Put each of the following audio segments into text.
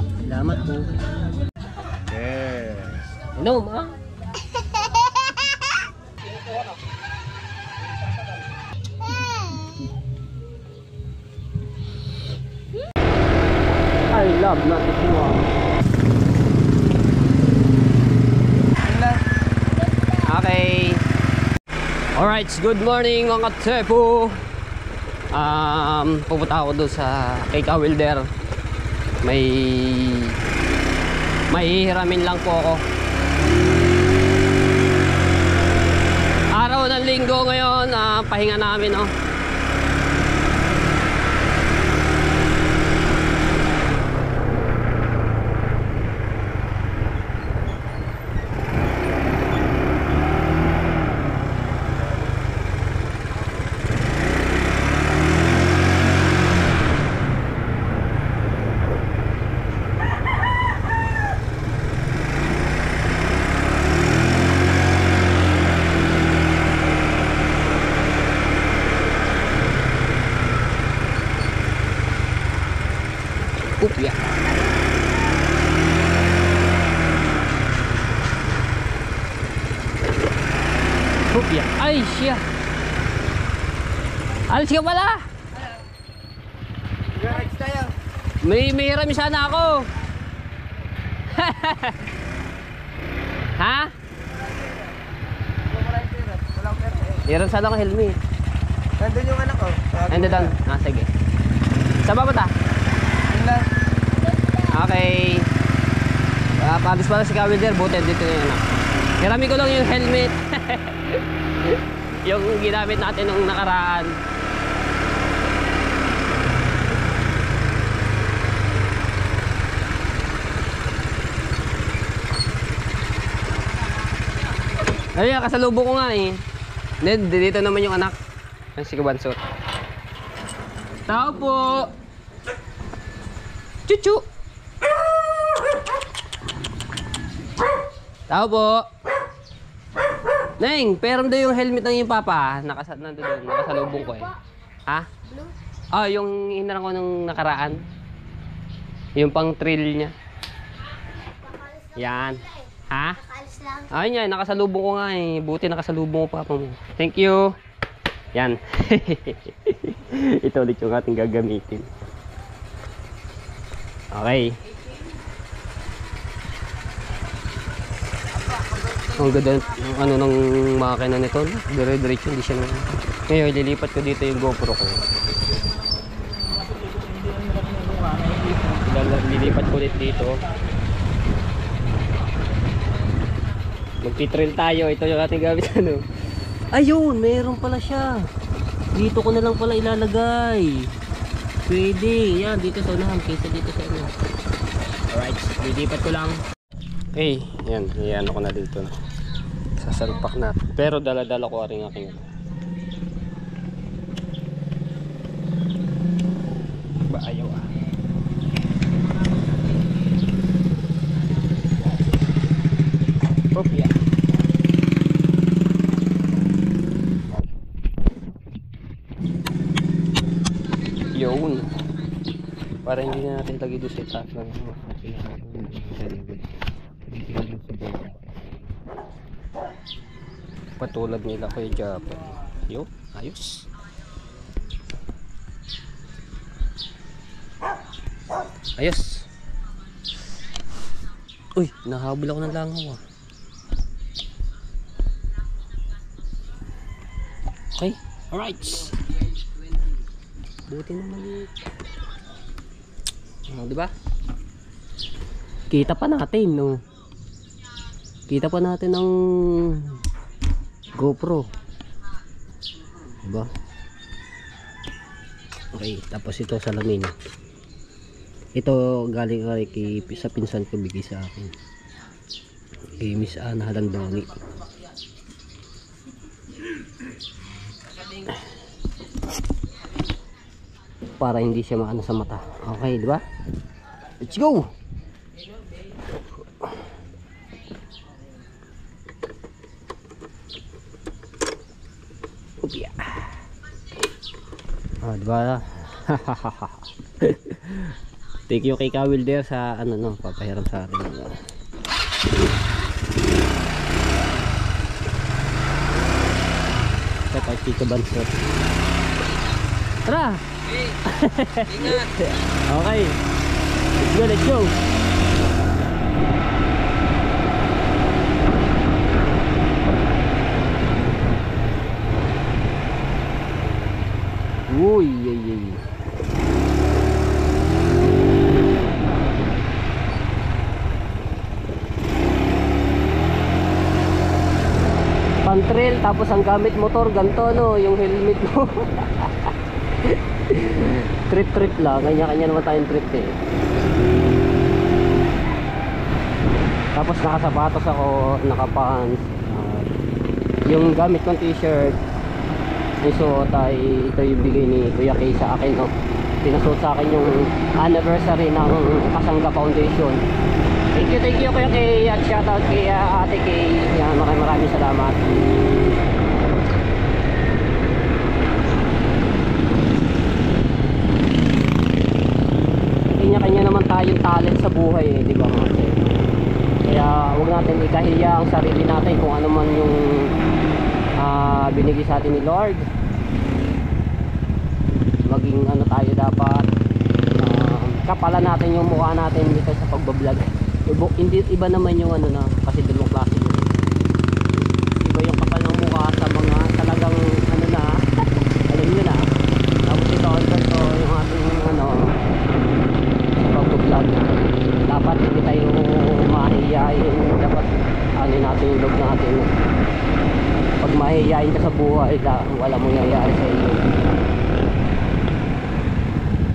Salamat po. Yes. Inom, ah. I love natin siya. Okay. Alright, good morning mga Tsepo. Pupunta ako doon sa kay Kawilder. May hihiramin lang po ako. Araw ng linggo ngayon, pahinga namin, oh. Upya. Upya. Ay, siya. Alis ka pala. May hirami sana ako. Ha? Meron sana akong helmet. Nandun yung anak ko. Nandun. Sige. Sa ba ta? Okay. Pagis pala si Kawilder, buti dito na yun. Hirami ko lang yung helmet. Yung ginamit natin nung nakaraan. Ayun, kasalubong ko nga eh. Then, dito naman yung anak. Ang si Kubansot. Tao po! Chuchu! Tao po! Neng, peram daw yung helmet ng iyong papa. Nakasalubong ko eh. Ha? Ah, yung hinarang ko nung nakaraan. Yung pang trail niya. Yan. Ha? Ayun yan, nakasalubong ko nga eh. Buti nakasalubong ko papa mo. Thank you. Yan. Ito ulit yung ating gagamitin. Okay. Ang ganda ng ano ng makina nito, dire-diretso hindi siya. Ngayon lilipat ko dito yung GoPro ko. Lilipat ko ulit dito. Magti-trail tayo, ito yung ating gamit ano. Ayun, meron pala siya. Dito ko na lang pala ilalagay. Pwede, yan dito sa unahan kaysa dito sa ano. Alright, lilipat ko lang. Okay, yan, yan ako na dito. Sasalpak na. Pero dala-dala ko rin aking ba ayaw ah. Kopya. Yun. Para hindi na natin lagi doon sa itaas lang. Patulad nila Kuya Japan. Yo, ayos. Ayos. Uy, nahabol ako ng langaw ah. Okay, alright. Buti naman yun. Diba? Kita pa natin, no? Kita pa natin ang GoPro. Diba? Okay, tapos ito salamin. Ito galing sa pinsan ko, bigay sa akin. Kay Miss Ana Halandongi. Para hindi siya maano sa mata. Okay, di ba? Let's go. Upya. Ah, di ba? Thank you kay Kawilder sa ano no, papahiram sa akin. Sa kay Tito Bansot. Tara! Ingat. Okay. Let's go, let's go. Uy, ay, ay. Pang-trail tapos ang gamit motor ganto no, yung helmet mo. Trip lang, kanya-kanya naman tayong trip eh. Tapos nakasapatos ako, nakapants. Yung gamit kong t-shirt yung suot ay ito yung bigay ni Kuya Kay sa akin no. Pinasuot sa akin yung anniversary ng Kasangga Foundation. Thank you Kuya Kay at shoutout kay Ate Kay. Yan, maraming salamat. Kanya-kanya naman tayong talent sa buhay eh, di ba mga sir? Kaya huwag natin ikahiya ang sarili natin kung ano man yung binigay sa atin ni Lord. Maging ano tayo dapat, kapalan natin yung mukha natin dito sa pagbablog. Hindi iba naman yung ano na, kasi dalawang klase yun. Iba yung kapal ng mukha sa mga talagang ano na alam nyo na. Tapos ito yung ating ano pagbablog. Dapat hindi tayo mahihiyain, dapat ano natin yung log natin. Pag mahihiyain ka sa buhay, wala mong nangyayari sa iyo.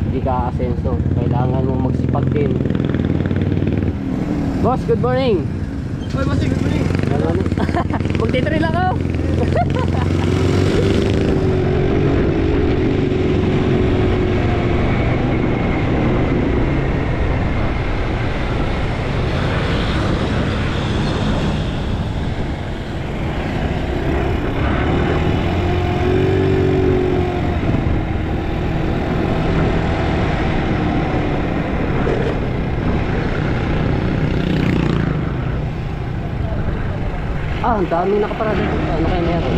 Hindi ka asenso, kailangan mo magsipag din. Boss, good morning. Oy, Bossing, good morning. Magtitrail ako. Ang daming nakaparada dito. Ano kaya meron?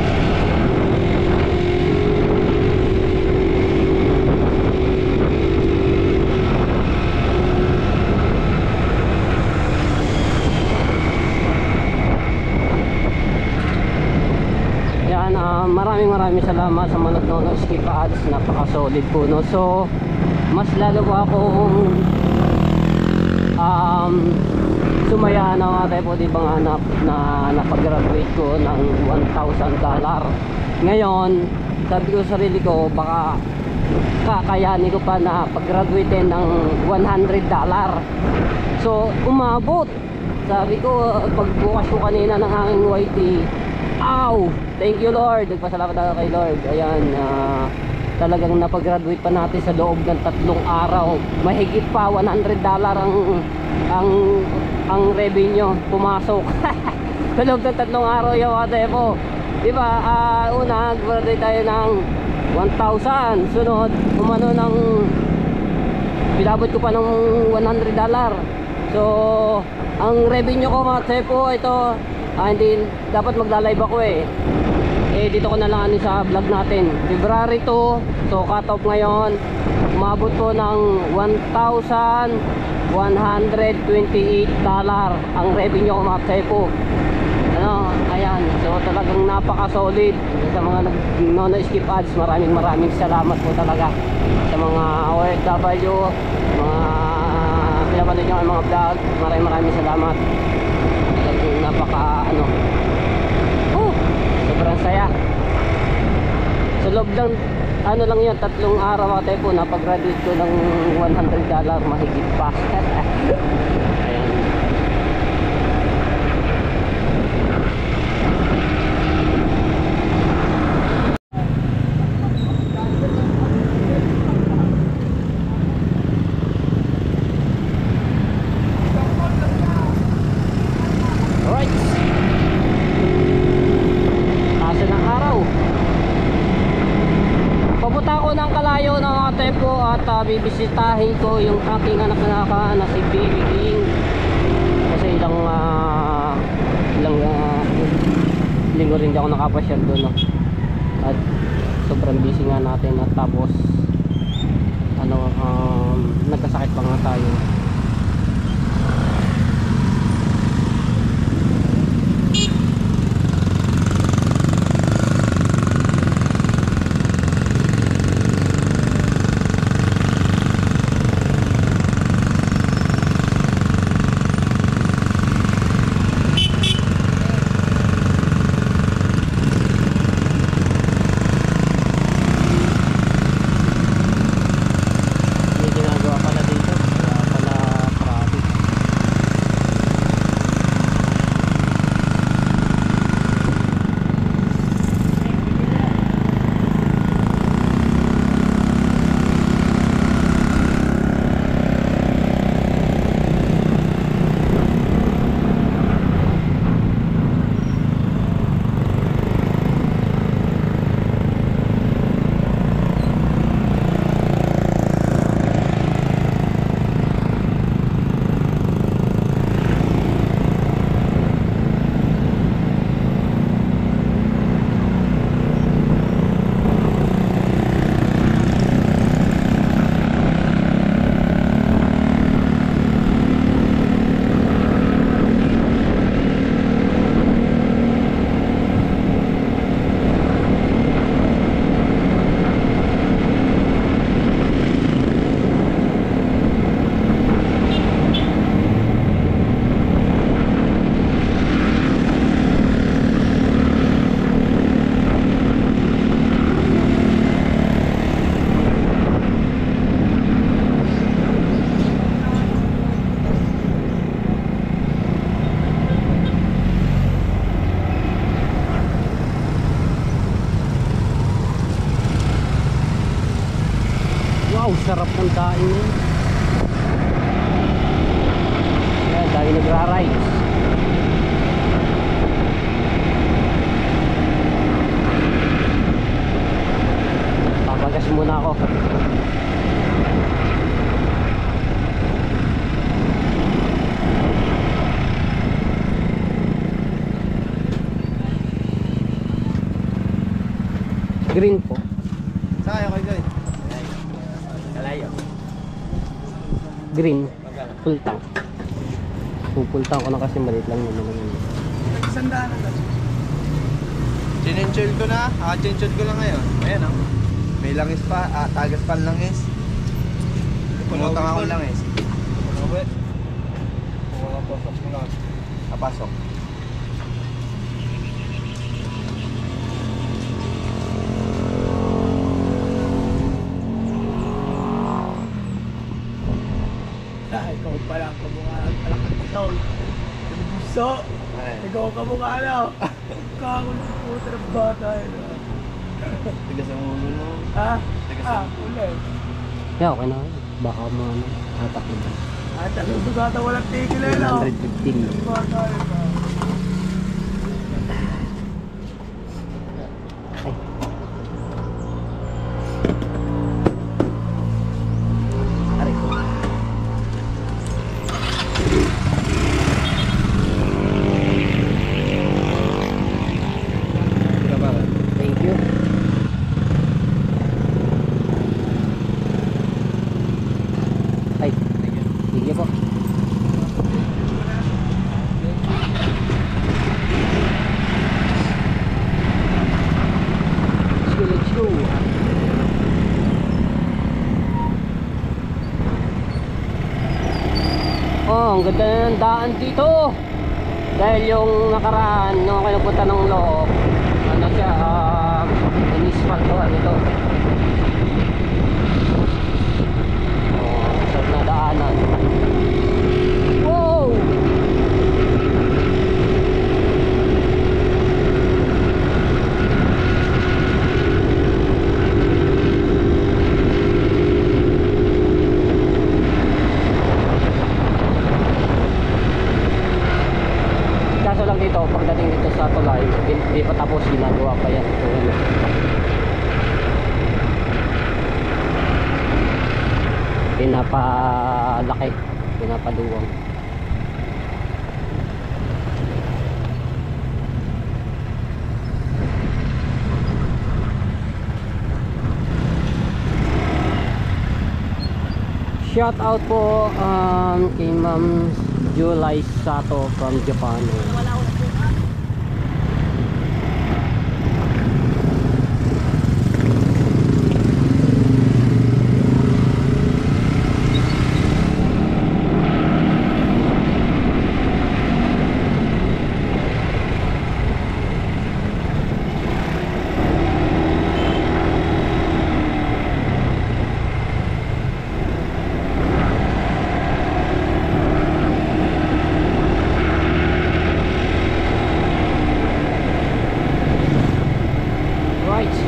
Yan, maraming salamat sa mga nagnono skip ads. Napaka-solid po, no? So, mas lalo po akong sumaya na tayo po, di ba nga na napag-graduate ko ng $1,000. Ngayon, sabi ko sa sarili ko, baka kakayanin ko pa na pag-graduate ng $100. So, umabot. Sabi ko, pagbukas ko kanina ng aking YT, ow! Thank you Lord. Nagpasalamat ako kay Lord. Ayan, talagang napag-graduate pa natin sa loob ng 3 araw. Mahigit pa $100 ang revenue pumasok. Sa loob ng 3 araw yung ate po. Diba, una graduate tayo ng 1,000. Sunod, umano ng pinabot ko pa ng $100. So, ang revenue ko mga tepo, ito, hindi, dapat magla-live ako eh. Dito ko na lang ano sa vlog natin. February 2, so cut off ngayon. Umabot po ng $1,128 ang revenue ko mga tepo. Ano, ayan, so talagang napaka-solid. Sa mga nag-skip ads, maraming salamat po talaga sa mga OFW, mga pinapanood nyo ang mga vlog. Maraming salamat. Talagang napaka sobrang saya. Sa loob ng ano lang yun, 3 araw tayo po, napag-graduate ko ng $100 mahigit pa. Ayan. Papunta ako ng Kalayo ng mga tepo at bibisitahin ko yung aking anak na si Baby King. Kasi ilang linggo rin di ako nakapasyal doon, no? At sobrang busy nga natin, at tapos nagkasakit pa nga tayo. Wow, sarap ng daing yun. Ayan, dahil nagra-rides. Papagas muna ako. Green po. Saan kayo kayo? Green, full tank. Full tank ko na kasi maliit lang naman. Sandaan na. Chinenchul ko na. Chinenchul ko lang ngayon. Ayan o. May langis pa. Tagas pa langis. Pumutang ako langis. Pasok mo lang. Pasok. Ikaw pala ang kamukha ng palakad ito. Yung buso. Ikaw ang kamukha na. Kakul ng puta ng bata. Tigas ang ulo mo. Ha? Ulit. Yeah, okay na. Baka hatak na ba? At ang bugata walang tigil eh. 115. Bata yun. Thank you. Ay, sige po. Let's go. Oh, ang ganda ng daan dito. Dahil yung nakaraan, nung ako nagpunta ng loob, ano siya, in-asphaltohan ito. Oh, sarap na daanan. Wow! Kaso lang dito, pagdating dito sa tulay, hindi pa tapos, ginagawa pa yan. So, pinapalaki, pinapaluwang. Shout out po kay Ma'am July Sato from Japan.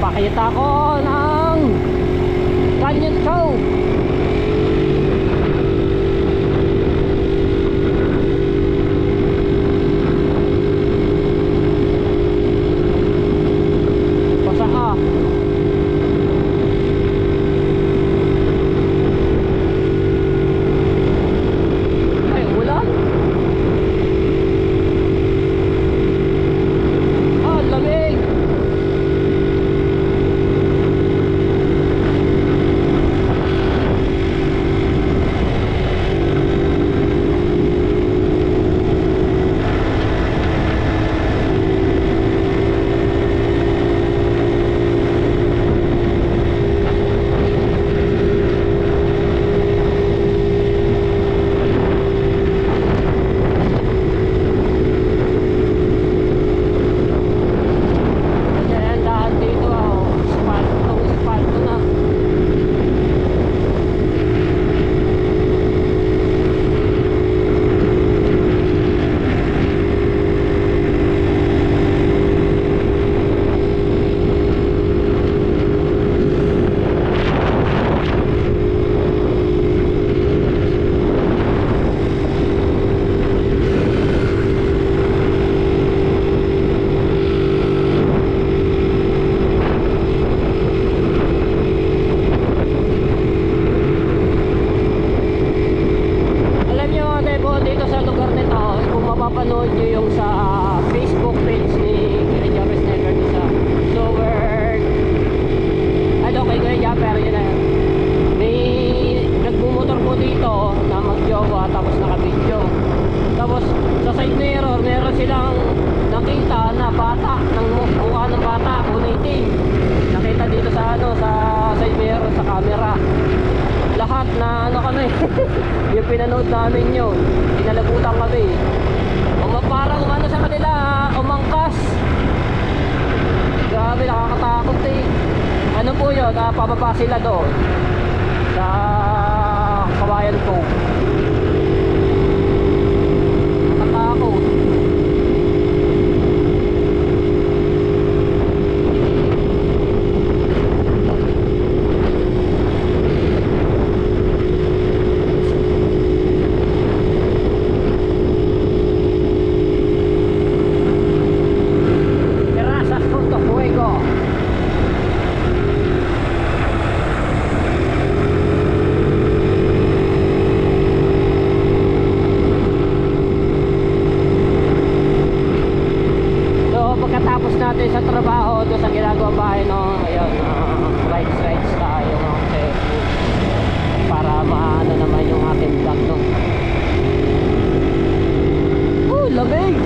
Pakita ko ng Canyon Show. Pasa ka. Ay, ulan. Ah, lamig. Mapapanood nyo yung sa Facebook page ni Kuya Japper Sniper sa Sober. Ano kay Kuya Japper, yun na. May nagbumotor po dito na magjowa tapos nakabidyo. Tapos sa side mirror meron silang nakita na bata, ng mukha ng bata, uniting. Nakita dito sa ano, sa side mirror, sa camera. Lahat na ano kami yung pinanood namin yun, pinalagutan kami. Parang umano sa kanila, umangkas. Grabe, nakakatakot eh. Ano po yun, pababa sila doon sa Kawayan ko. Nakatakot. Natin sa trabaho doon sa ginagawa bahay no, ayun, rides tayo no, kasi para maano naman yung ating vlog no. Lamig.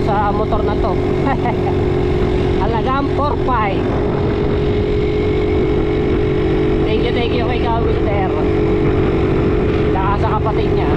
sa motor na to. Halagang 4.5. Thank you kay Kawilder. Saka sa kapatid niya.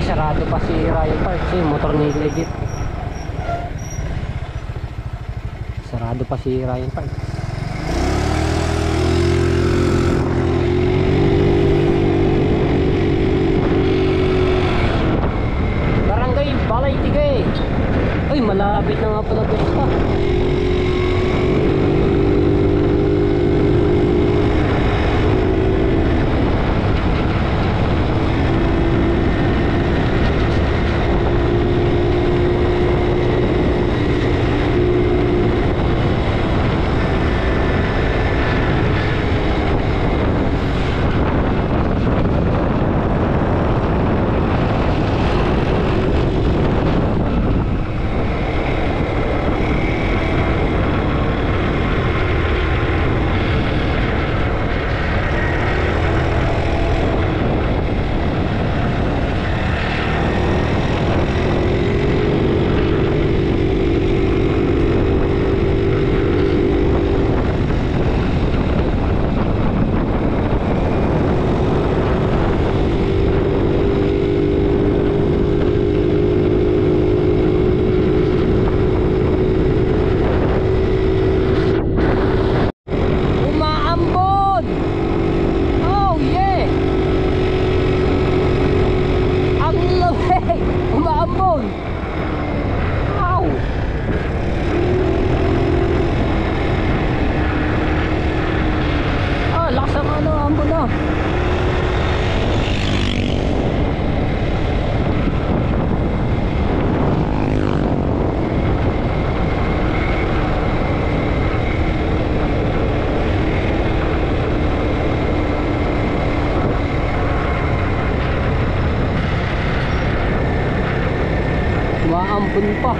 Sarado pa si Ryan Parks, yung motor ni Legit. Sarado pa si Ryan Parks. Barangay Balay Tigay. Uy, malapit na nga pala pista. Maampun pa.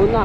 Na.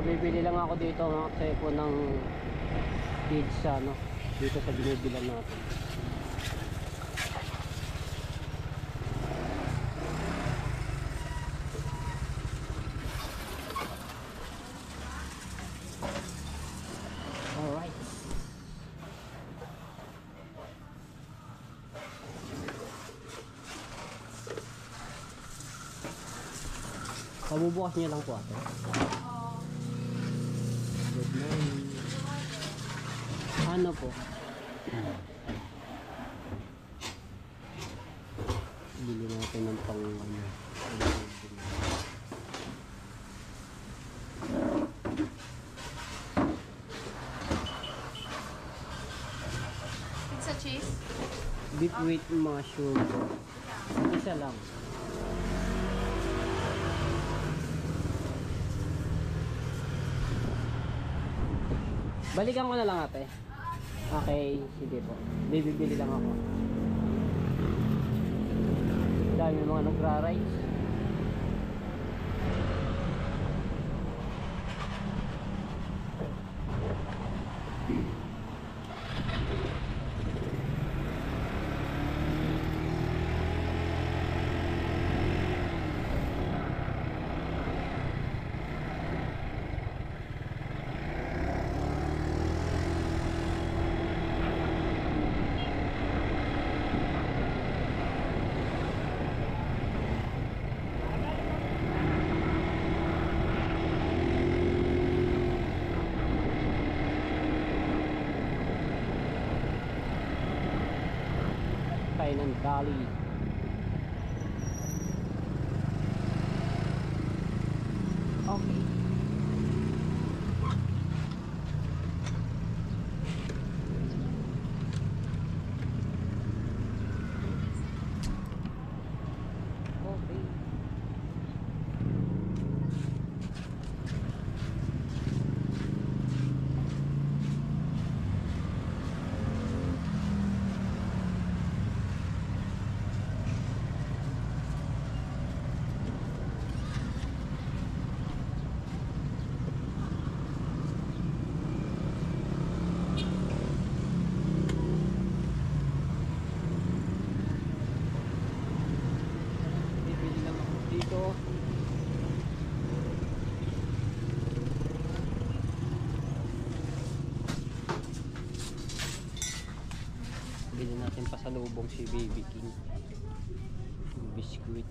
bibili lang ako dito mga tsepo ng pizza, no? Dito sa binibilan natin. Alright. Pabubukas niyo lang po ate. Good morning. Ano po? Bili natin ng pang ano. Pizza cheese? Beef with mushroom po. Isa lang. Balikan ko na lang ate. Okay, sige po. Bibili lang ako. Dami mga nagra-rice. Ng Dali. Okay. Okay. Bili natin pasalubong si Baby King. Biskuit.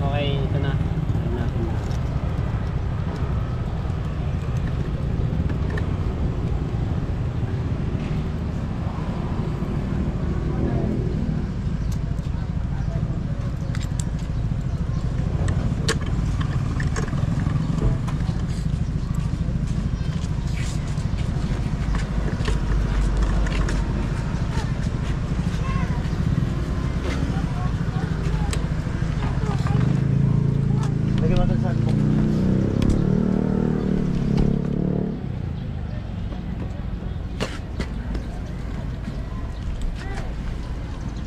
Okay, ito na. Ayan natin na.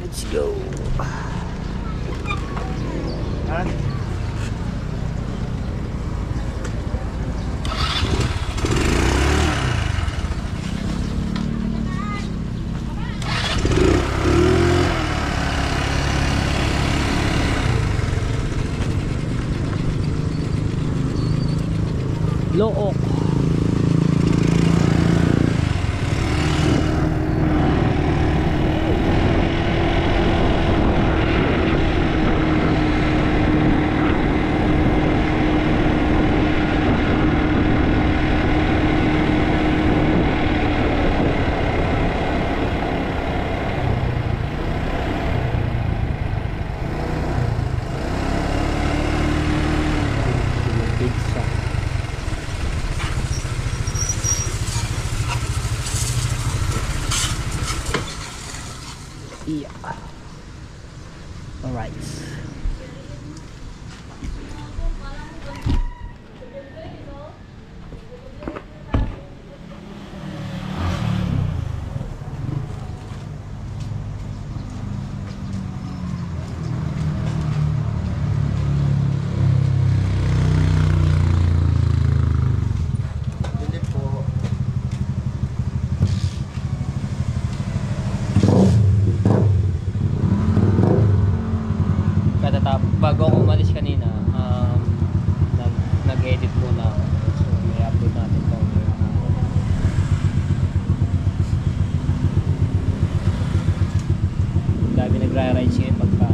Let's go. Look. Yeah. All right. magra-ride siya pagka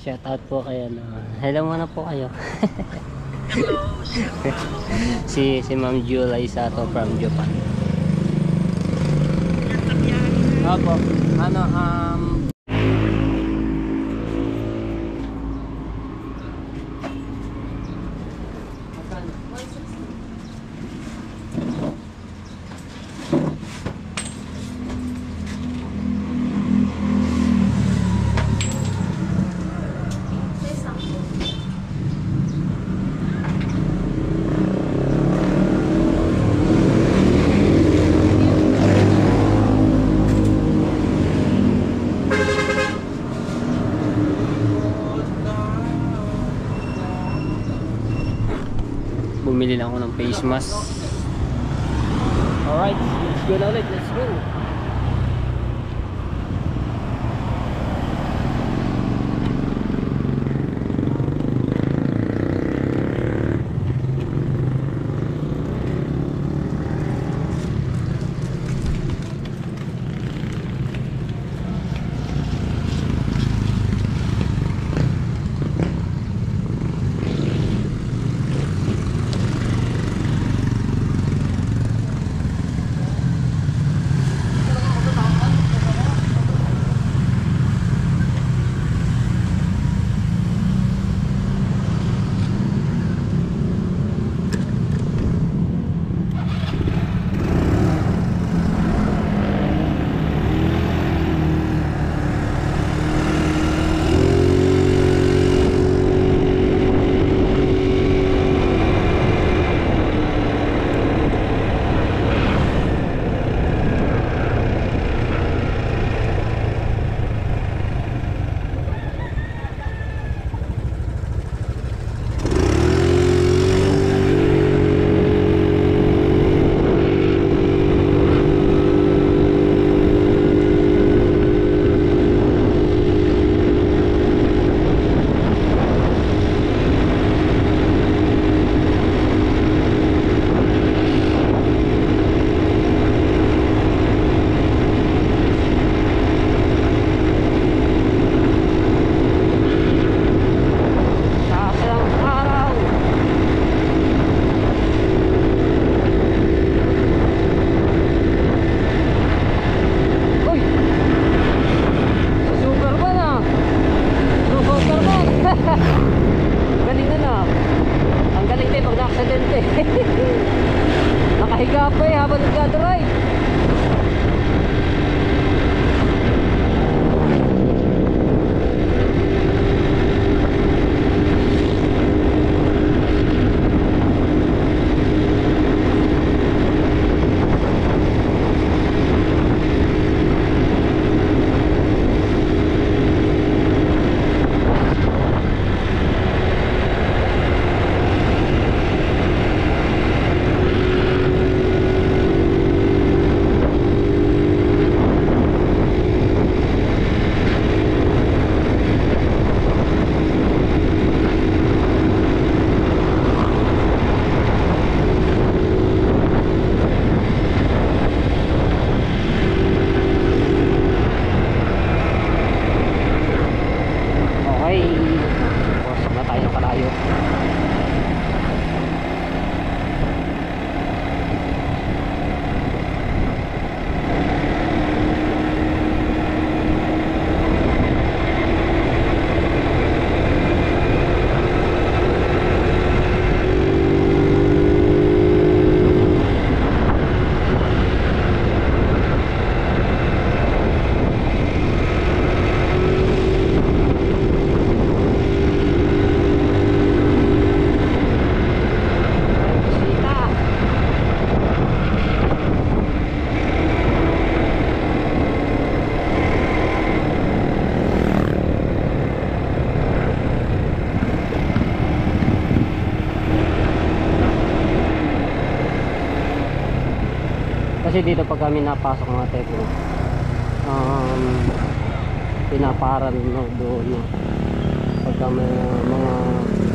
shout out po kayo. Hello muna po kayo. si Ma'am Julie Sato from Japan. Opo. Bumili lang ako ng face mask. Alright, let's go na ulit. Let's go. Kasi dito pag kami napasok mga tepo, pinaparan no, doon no. Pagka may mga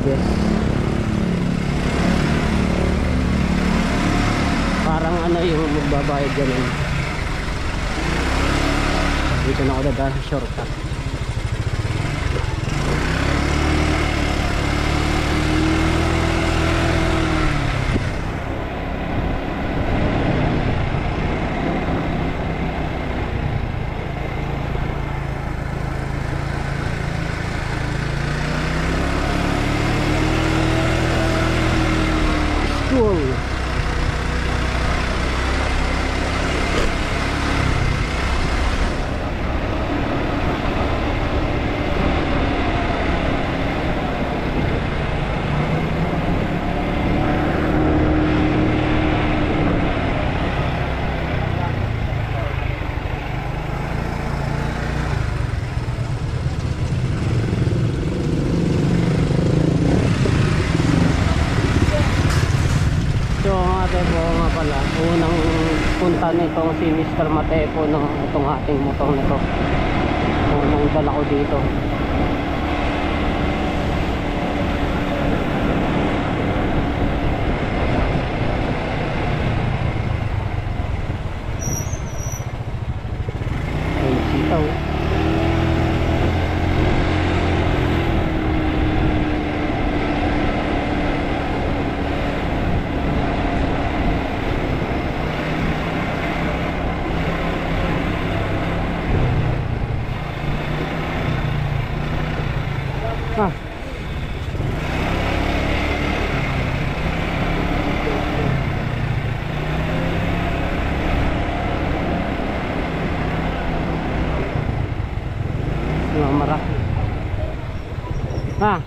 guest, parang ano yung magbabayad ganun. Dito na ako dadaan sa shortcut. School. So mga tepo nga pala, unang punta nitong si Mr. Matepo ng itong ating motor nito. Unang dala ko dito. Ay, sitaw. Ah. Marami. Ah.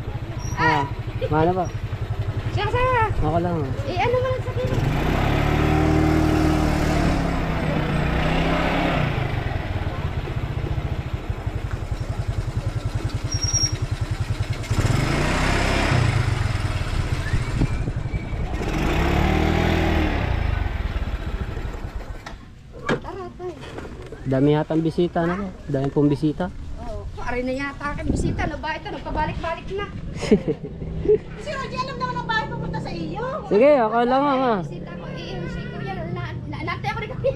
Ah. Mana ba? Siya saya. Ako lang. Eh ano man sa akin? Tara, tay. Dami yata ang bisita na po. Dami pong bisita. Oh, pare na yata akin bisita na ba ito nagpabalik-balik na. Si Roger alam naman ang bahay pupunta sa iyo. Sige, ako lang nga. Bisita ko si Kuya naantay ako rin kami.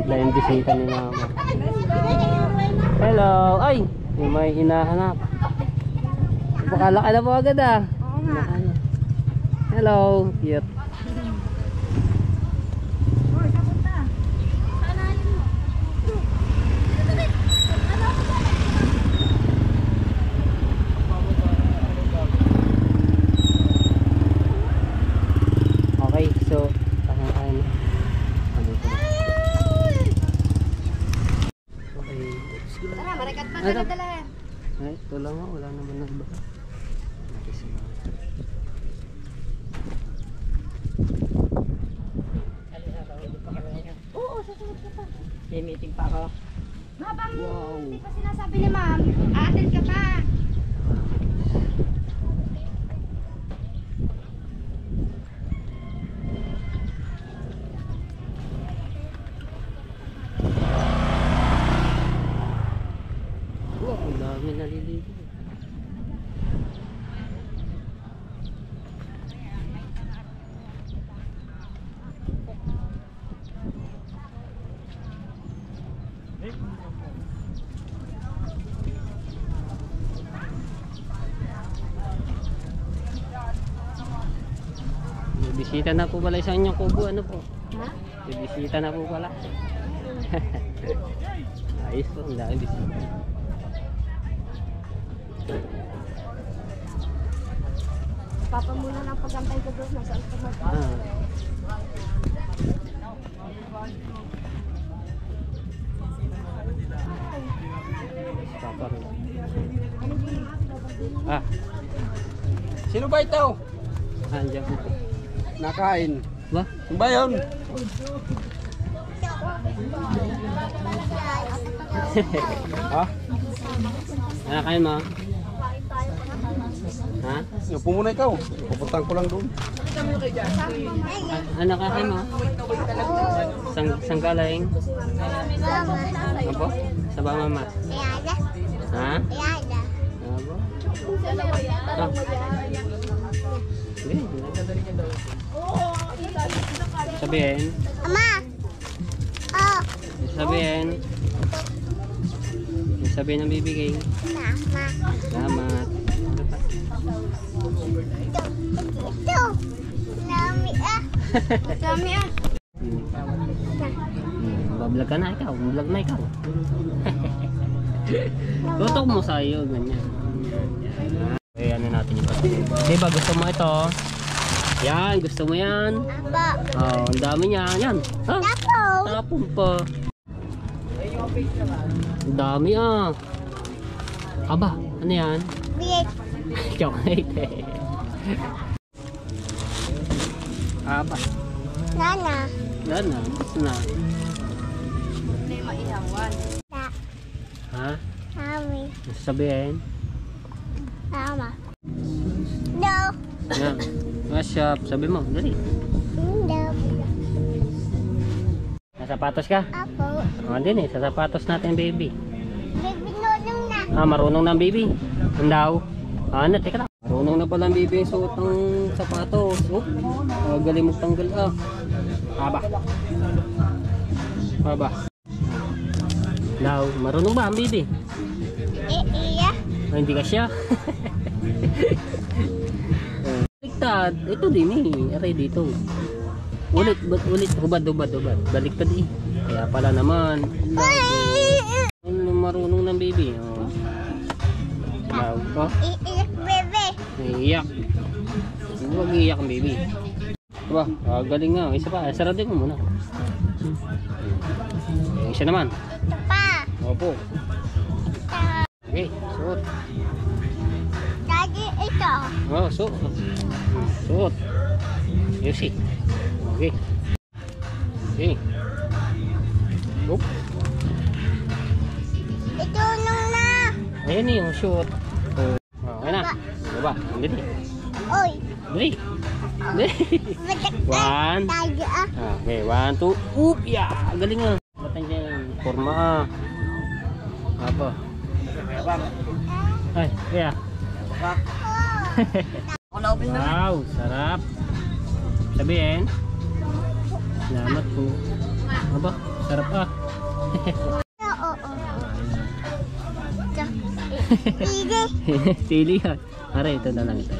Dami ang bisita ni mama. Hello. Ay, may hinahanap. Bakala ka na po agad ah. Oo nga. Hello. Cute. Hoy, kapunta. Sanayin mo. Okay, so ano. Okay. Tara, marikat pa Ano? sa dalahan. Ay, ito lang nga, wala naman nagba. Oo, sasunod ka pa. May meeting pa ako. Habang Wow. hindi pa sinasabi ni ma'am, aatin ka pa. Wow, ang dami naliligo. May bisita na po pala sa inyong kubo. Ano po? Ha? May bisita na po pala. Ayos po, ang dami bisita. Papa muna ng pagantay ko doon. Nasaan ka mo? Ah. Papa rin. Ah, Sino ba ito? andyan po. Nakain. Ba? Sino ba yun? Ha? Ano kayo mo? Ha? Upo muna ikaw. Pupuntahan ko lang doon. Ano kakain mo? Sang galing? Apo? Sa ba mama? Ha? Apo? Ah. Sige. Sabihin. Sabihin. Sabihin ang bibigay. Salamat. Dami ah. Bablog ka na ikaw. Vlog na ikaw. Tutok mo sa iyo. Ganyan. Okay, ano natin yung patuloy. Diba gusto mo ito? Yan, gusto mo yan? Oh, ang dami niya. Yan. Ha? Tapon pa. Ang dami ah. Aba, ano yan? Chocolate eh. Aba. Nana. Lana, gusto na. May maihawan. Ha? Mami. Sabihin? Mama. No. Yan. What's up? Sabi mo, dali. No. Nasapatos ka? Apo. O, din eh. Sa sapatos natin, baby. Baby, nunong na. Ah, marunong na ang baby. Ang daw. Ano, teka lang. Marunong na pala ang baby yung suot ng sapatos. Oh, galing magtanggal ah. Aba. Aba. Daw, marunong ba ang baby? Iya. Oh, hindi ka siya. Baliktad. Ito din eh. Aray dito. Ulit, ulit. Hubad. Baliktad eh. Kaya pala naman. Ano marunong ng baby? Oh. Daw. Oh. Iiyak, bebe. Iiyak. Huwag iiyak ang baby. Diba? Galing nga. Isa pa. Saradin mo muna. Isa naman. Pa. Opo. Okay. Suot. Daddy, ito. Oh, suot. Suot. Music. Okay. Okay. Oop. Ito nung na. Ayan yung shoot. Okay na. Diba? Dali. Oy. Dali. Dali. One. Tayo ah. Okay, 1, 2. Oop! Yeah! Galing nga. Batan dyan. Forma. Apa? Ay, kaya. Wow, sarap. Sabihin. Salamat po. Aba, sarap ah. Oo. Sige. Sili yan. Ara, ito na lang. Ito.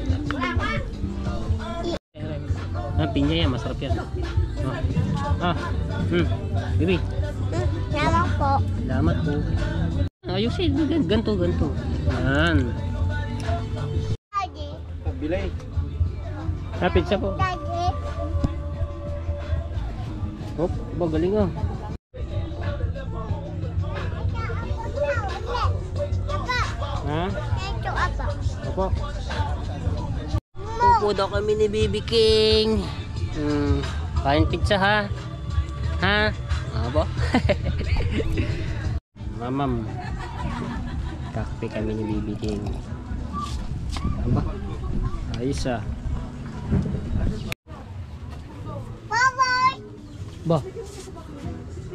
Ah, pinya yan. Masarap yan. Bibi. Salamat po. Salamat po. Ayusin. Ganto. Yan. Daddy. Bilay. Pizza po. Daddy. Hop, ba galing ah. Ha? Ito apa? Opo. Upo daw kami ni Baby King. Kain pizza ha? Ha? Aba? Mamam. Kakpe kami ni Baby King. Aba? Ayos ah. Bye-bye. Ba?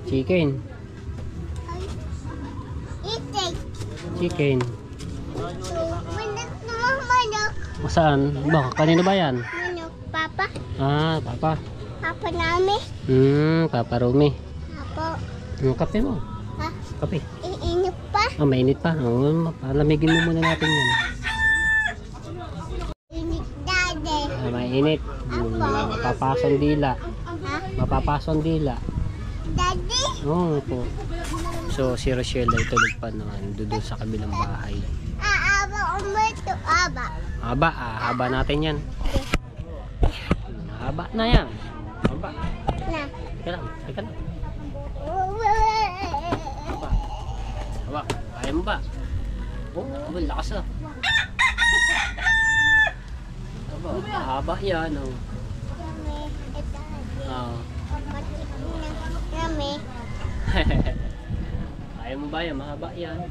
Chicken. Itik. Chicken. Manok naman manok. Saan? Ba? Kanino ba yan? Manok. Papa. Ah, papa. Papa namin. Papa Rumi. Apo. Kape mo. Ha? Kape. Iinip pa. Ah, mainit pa. Palamigin mo muna natin yan. Inik daddy. Ah, mainit. Mapapasong dila. Ha? Mapapasong dila. Daddy. Oo po. So, si Rochelle ay tulog pa naman doon sa kabilang bahay. Aba umato. Aba. Haba natin yan. Haba na yan. Haba. Na. Teka lang. Haba. Kaya mo ba? Oh, lakas na. Haba yan. Oh. Kami. Kaya mo ba yan? Mahaba yan.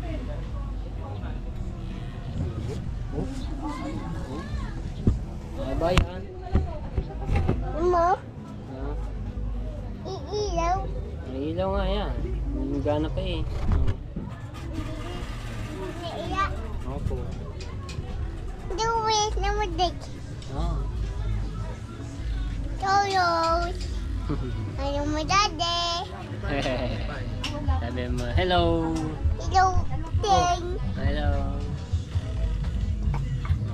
Mahaba yan. Mo, Ah, iilaw. may ilaw nga yan. May gana pa eh. Naiyak. Opo. Duwis na madik. Ah. Tolos. Ano mo, Daddy? Sabi mo, hello. Hello, Ting. Hello.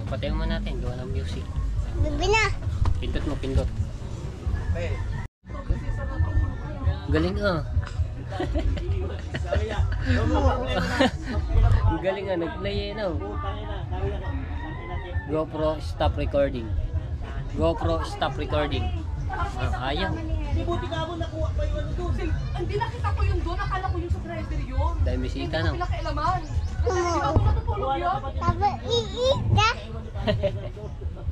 Patayin mo natin, gawa ng music. Bibi na. Pindot mo, pindot. Galing ah. Galing ah, nag-play eh, no? GoPro stop recording. GoPro stop recording. Ah, ayaw. Buti ka mo nakuha pa yung ano doon. Hindi nakita ko yung doon, akala ko yung sa driver yun. Dahil bisita, no? Pinakailaman. Di ba Mo. doon natutulog yun? Tapos iika.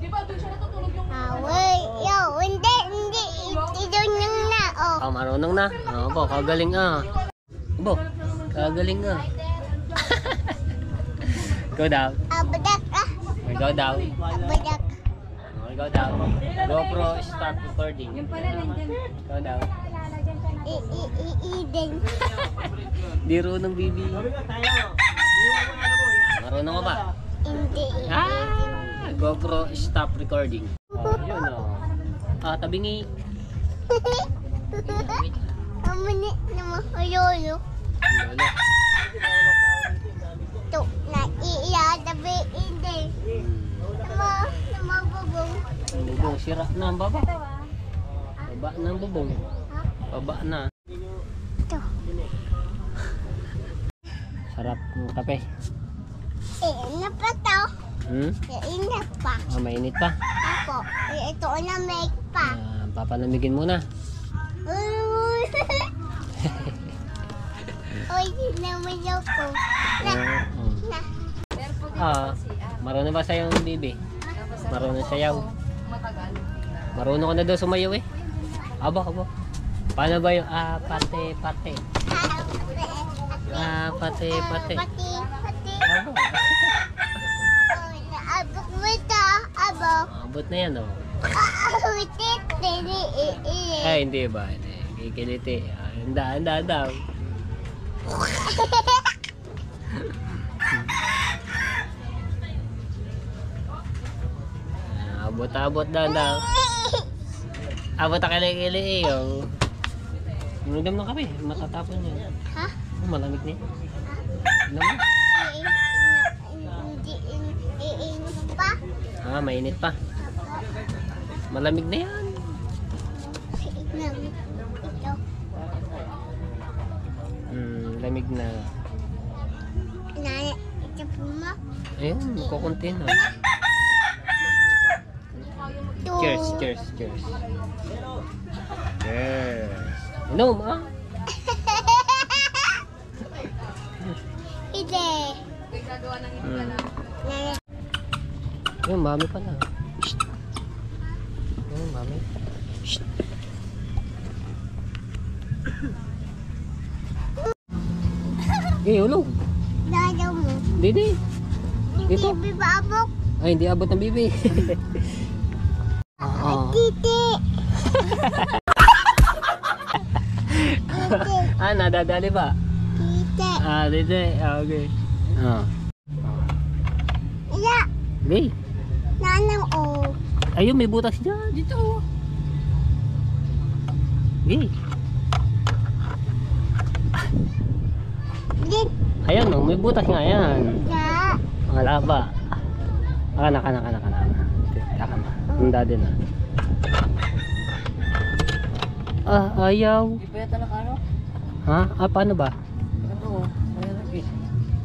Di ba doon siya natutulog yung... Away. Yo, hindi. Idon yung na. Oh. Ah, marunong na. Ah, bo, kagaling ah. Bo, kagaling ah. Ikaw daw. Abadak ah. Ikaw daw. Abadak. Ikaw daw. GoPro start recording. Yung pala nandyan. Ikaw daw. Iiden. Di runong bibi. Marunong ka ba? Hindi. Ah! GoPro stop recording. Oh, yun oh. Ah, tabingi. Amani naman ayolo. Lolo. To na tabi hindi. Nama bubong. Ang bubong, sira na ang baba. Baba na ang bubong. Baba na. To. Sarap ng kape. Na pa to. Na pa. Ah, mainit pa. Ako. Ito na make pa. Ah, papalamigin muna. Uy. Oy, naman ako. Na. Na. Ah, marunong ba sa'yo ang bibi? Marunong sayaw. Marunong ka na daw sumayaw eh. Aba. Paano ba yung pate? Pati. Pate. Pati. Aba. Oy, naabot mo ito. Abo. Abot na yan oh. Titili. Ay, hindi ba? Hindi. Kikiliti. Handa daw. Abot daw. Abot ang kili-kili eh. Oh. Minudam ng kape. Matatapon yan. Ha? Oh, malamig na yan. Ano mo? Hindi pa. Ah, mainit pa. Malamig na yan. Ito. Lamig na. Nana, ito po mo. Ayun, kukunti na. Ito. Cheers. Inom ah. Hindi. Hmm. Nana. Ayun, mami pala. Shh. Ayun, mami. Shh. Ulog. Dada mo. Dito. Dito. Hindi ba abok? Ay, hindi abot ng bibi. Titi. Nadadali ba? Titi. Dito. Okay. Iya. Okay. Nanang o. Ayun, may butas dyan. Dito. Okay. Dit. Ayan, no, may butas nga yan. Ya. Wala ba? Anak. Taka na. Handa din ah. Ayaw. Ha? Paano ba?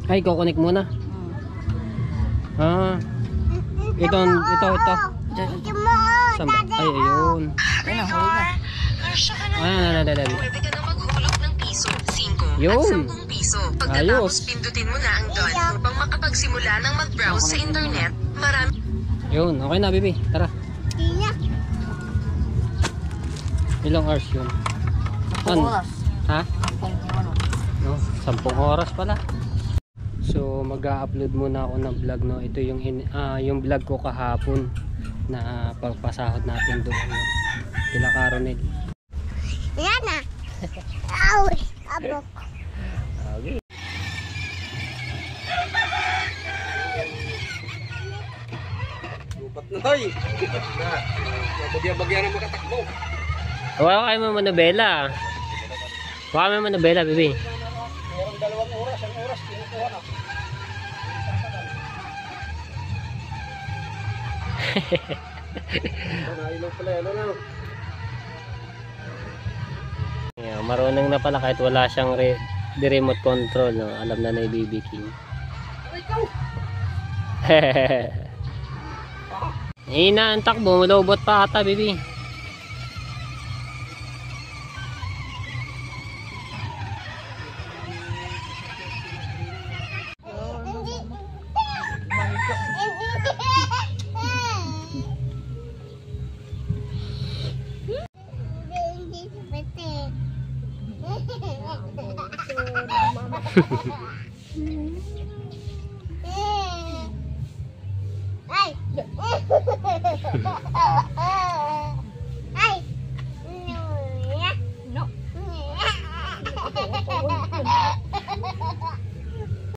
Ay, kukunik muna. Ito. Ito mo. Saan ba? Ay, ayun. Dali. Pwede ka na maghulog ng piso, 5 Yun. at 10 piso. Ayos. Pagkatapos pindutin mo na ang done upang makapagsimula ng mag-browse sa internet. Marami Yun, okay na, baby. Tara. Tina. Ilang hours yun? Ha? No, 10 oras pala. So mag-upload muna ako ng vlog, no. Ito yung yung vlog ko kahapon. na pagpasahod natin doon ano, kila Caronel. Yan na. Aw, abok. Okay. Lupat na hoy. Lupat na. Bagya-bagya na makatakbo. Wala kayo mga manobela. Wala kayo mga manobela, baby. Merong 2 oras, 1 oras, kinukuha na. Nailaw pala yan, ano? Yeah, marunong na pala kahit wala siyang the remote control. No? Alam na ni BB King. Hina ang takbo, malobot pa ata, baby. Ay!